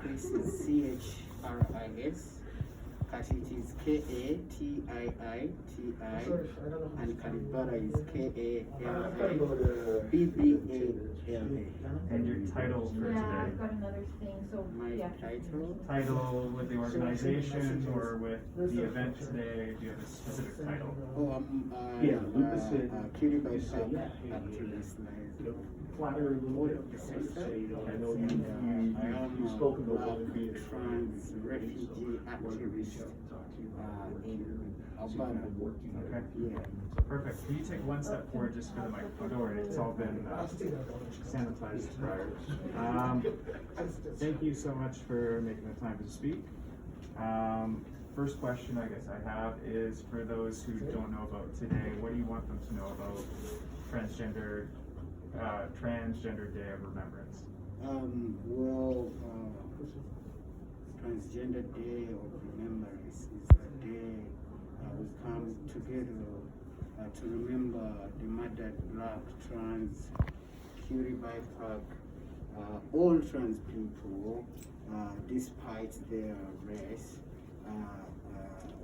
Chris is CHRIS. Katit is KATIITI, and Kalibara is KALABBALA. And your title for Yeah, I've today? got another thing, so My yeah. Title with the organization or with the event today? Do you have a specific title? Oh, I'm QTBIPOC activist. Flattery Board of the sector. I know you've spoken about being trans refugee activist in Alberta. Okay. Yeah. Perfect. Can you take one step forward just for the microphone? Don't worry, it's all been sanitized prior. Thank you so much for making the time to speak. First question I guess I have is for those who don't know about today, what do you want them to know about Transgender Day of Remembrance? Transgender Day of Remembrance is a day we come together to remember the murdered Black, trans, QTBIPOC, all trans people, despite their race,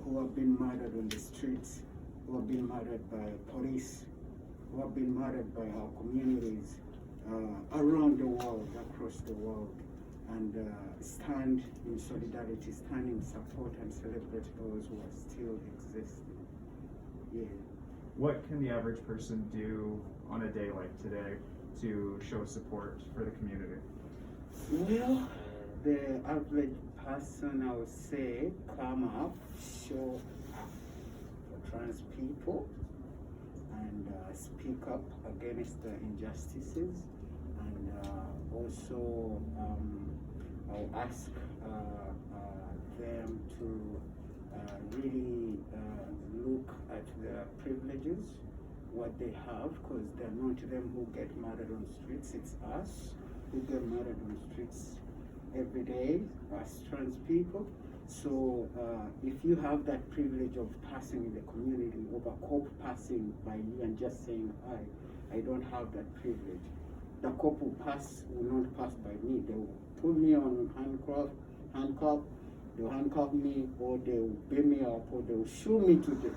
who have been murdered on the streets, who have been murdered by police, who have been murdered by our communities around the world, across the world, and stand in solidarity, stand in support and celebrate those who are still existing. Yeah. What can the average person do on a day like today to show support for the community? Well, the average person, I would say, come up, show up for trans people, and speak up against the injustices, and also I'll ask them to really look at their privileges, what they have, because they're not them who get murdered on the streets, it's us who get murdered on the streets every day as trans people. So if you have that privilege of passing in the community, over cop passing by you and just saying, I don't have that privilege, the cop will not pass by me. They will put me on handcuff, they'll handcuff me, or they will beat me up, or they will shoot me to death.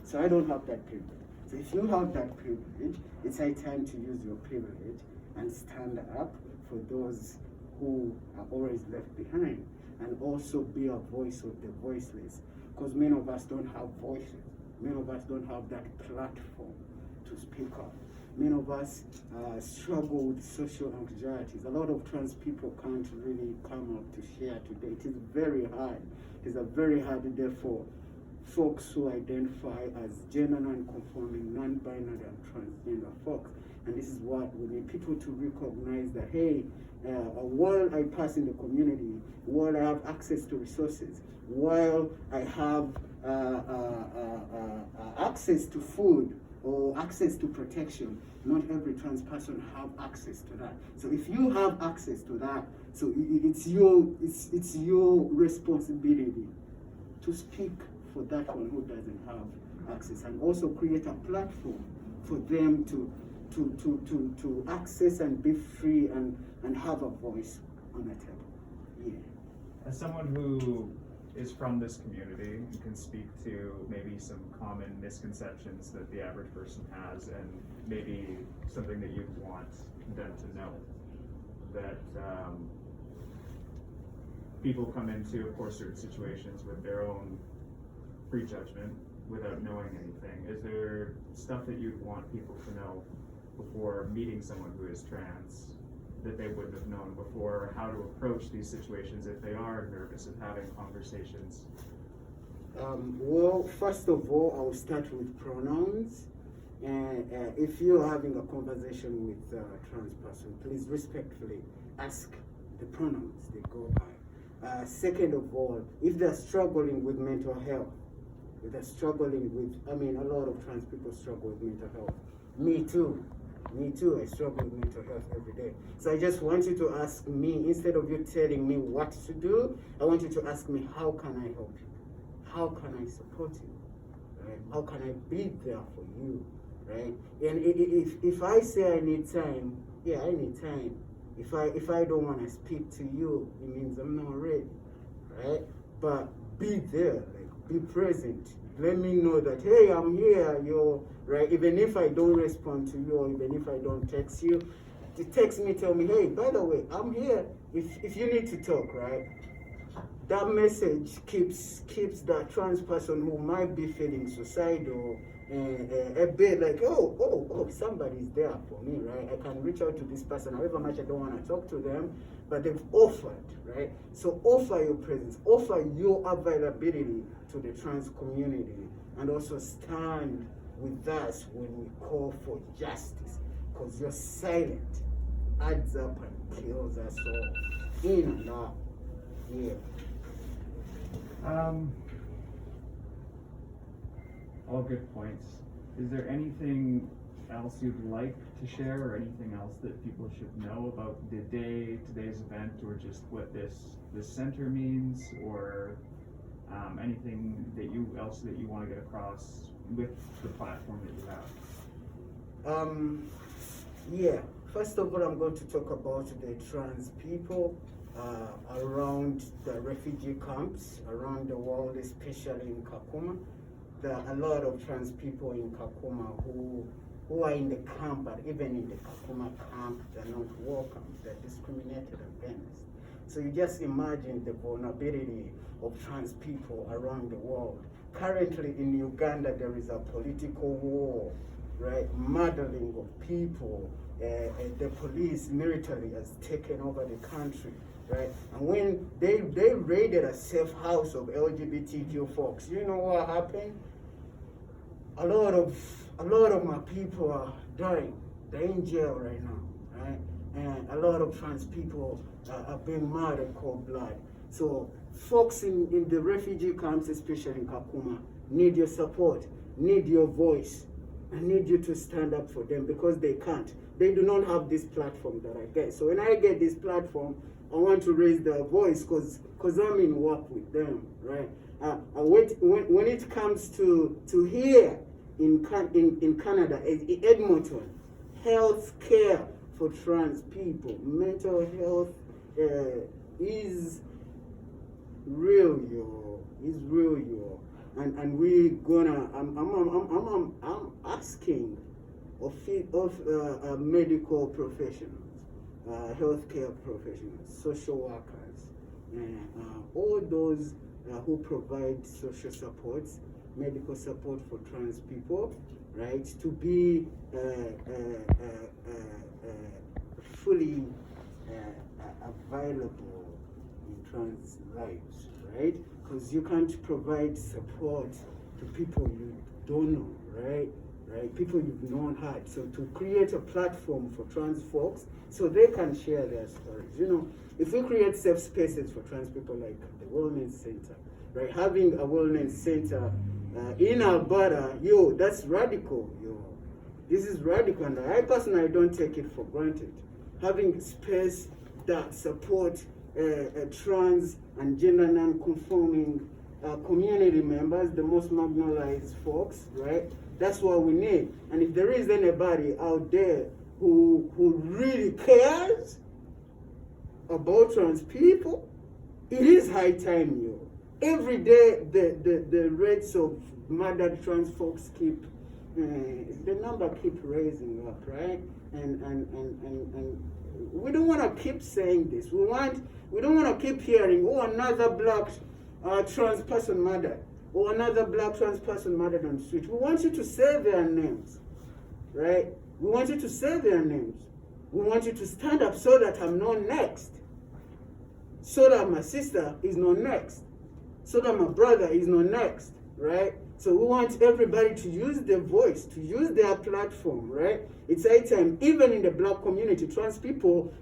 So I don't have that privilege. So if you have that privilege, it's high time to use your privilege and stand up for those who are always left behind, and also be a voice of the voiceless, because many of us don't have voices. Many of us don't have that platform to speak up. Many of us struggle with social anxieties. A lot of trans people can't really come up to share today. It is very hard. It is a very hard day for folks who identify as gender non-conforming, non-binary, and transgender folks. And this is what we need people to recognize that, hey, while I pass in the community, while I have access to resources, while I have access to food or access to protection, not every trans person have access to that. So if you have access to that, so it's your responsibility to speak for that one who doesn't have access, and also create a platform for them to access and be free and have a voice on the table. Yeah. As someone who is from this community and can speak to maybe some common misconceptions that the average person has, and maybe something that you want them to know, that people come into, of course, certain situations with their own prejudgment without knowing anything. Is there stuff that you'd want people to know before meeting someone who is trans that they wouldn't have known before, how to approach these situations if they are nervous of having conversations? Well, first of all, I'll start with pronouns. And if you're having a conversation with a trans person, please respectfully ask the pronouns they go by. Second of all, if they're struggling with mental health, if they're struggling with, a lot of trans people struggle with mental health. Me too, I struggle with mental health every day. So I just want you to ask me, instead of you telling me what to do, I want you to ask me, how can I help you? How can I support you? Right? How can I be there for you? Right? And if I say I need time, yeah, I need time. If I don't want to speak to you, it means I'm not ready, right? But be there, like be present. Let me know that, hey, I'm here, you're right. Even if I don't respond to you, or even if I don't text you, text me, tell me, hey, by the way, I'm here. If you need to talk, right? That message keeps that trans person who might be feeling suicidal a bit like, oh, somebody's there for me, right? I can reach out to this person, however much I don't want to talk to them, but they've offered, right? So offer your presence, offer your availability to the trans community, and also stand with us when we call for justice, because your silence adds up and kills us all, in and out. Yeah. All good points. Is there anything else you'd like to share, or anything else that people should know about the today's event, or just what this center means, or anything that you want to get across with the platform that you have? Yeah. First of all, I'm going to talk about the trans people around the refugee camps around the world, especially in Kakuma. There are a lot of trans people in Kakuma who are in the camp, but even in the Kakuma camp, they're not welcome. They're discriminated against. So you just imagine the vulnerability of trans people around the world. Currently in Uganda, there is a political war, right? Murdering of people. The police, military has taken over the country, right? And when they raided a safe house of LGBTQ folks, you know what happened? A lot of my people are dying. They're in jail right now, right? And a lot of trans people are being murdered in cold blood. So folks in the refugee camps, especially in Kakuma, need your support, need your voice. I need you to stand up for them, because they can't. They do not have this platform that I get. So when I get this platform, I want to raise their voice, because I'm in work with them, right? When it comes to here in Canada, in Edmonton, health care for trans people, mental health is real, yo. Is real, yo. And we gonna. I'm asking of medical professionals, healthcare professionals, social workers, all those who provide social supports, medical support for trans people, right, to be fully available in trans lives, right? Because you can't provide support to people you don't know, right? People you've not had. So to create a platform for trans folks so they can share their stories. You know, if we create safe spaces for trans people, like the Wellness Center, right? Having a wellness center in Alberta, yo, that's radical, yo. This is radical, and I personally don't take it for granted. Having space that support trans and gender non-conforming community members, the most marginalized folks, right? That's what we need. And if there is anybody out there who really cares about trans people, it is high time, yo. Every day the rates of murdered trans folks keep the number keep raising up, right? And we don't want to keep saying this. We don't want to keep hearing, oh, another black trans person murdered, or another black trans person murdered on the street. We want you to say their names, right? We want you to say their names. We want you to stand up so that I'm not next, so that my sister is not next, so that my brother is not next, right? So we want everybody to use their voice, to use their platform, right? It's high time, even in the black community, trans people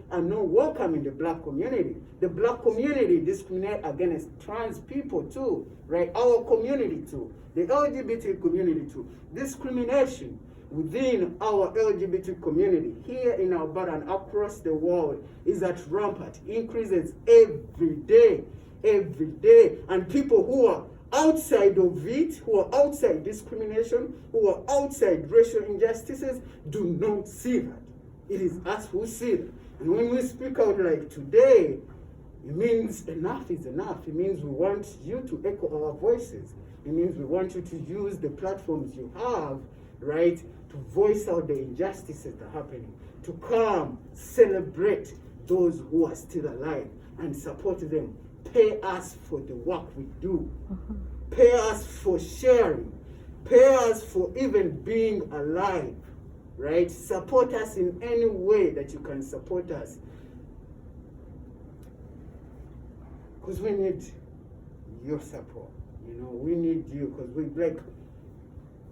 are not welcome in the black community. The black community discriminate against trans people too, right? Our community too, the LGBT community too. Discrimination within our LGBT community here in Alberta and across the world is at rampant, increases every day, and people who are outside of it, who are outside discrimination, who are outside racial injustices, do not see that. It is us who see that. And when we speak out like today, it means enough is enough. It means we want you to echo our voices. It means we want you to use the platforms you have, right, to voice out the injustices that are happening, to come celebrate those who are still alive and support them. Pay us for the work we do. Pay us for sharing. Pay us for even being alive, right? Support us in any way that you can support us. Because we need your support. You know, we need you because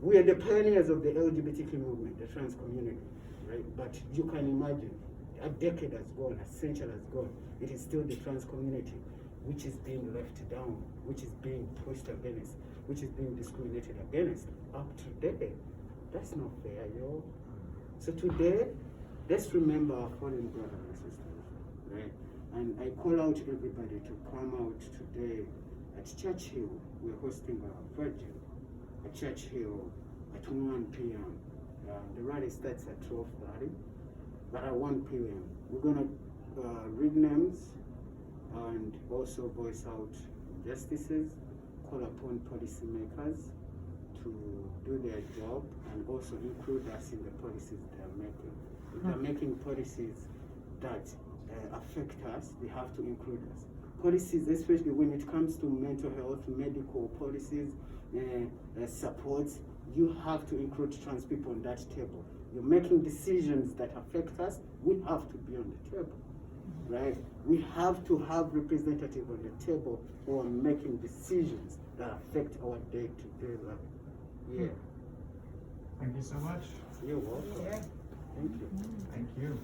we are the pioneers of the LGBTQ movement, the trans community, right? But you can imagine, a decade has gone, a century has gone, it is still the trans community which is being left down, which is being pushed against, which is being discriminated against up to today. That's not fair, yo. So today, let's remember our fallen brothers and sisters, right? And I call out everybody to come out today at Churchill. We're hosting a virgin at Churchill at 1 p.m. The rally starts at 12:30, but at 1 p.m. we're gonna read names and also voice out injustices, call upon policymakers to do their job and also include us in the policies they're making. If they're making policies that affect us, they have to include us. Policies, especially when it comes to mental health, medical policies, supports, you have to include trans people on that table. You're making decisions that affect us, we have to be on the table, right? We have to have representatives on the table who are making decisions that affect our day-to-day life. Yeah. Thank you so much. You're welcome. Yeah. Thank you. Thank you.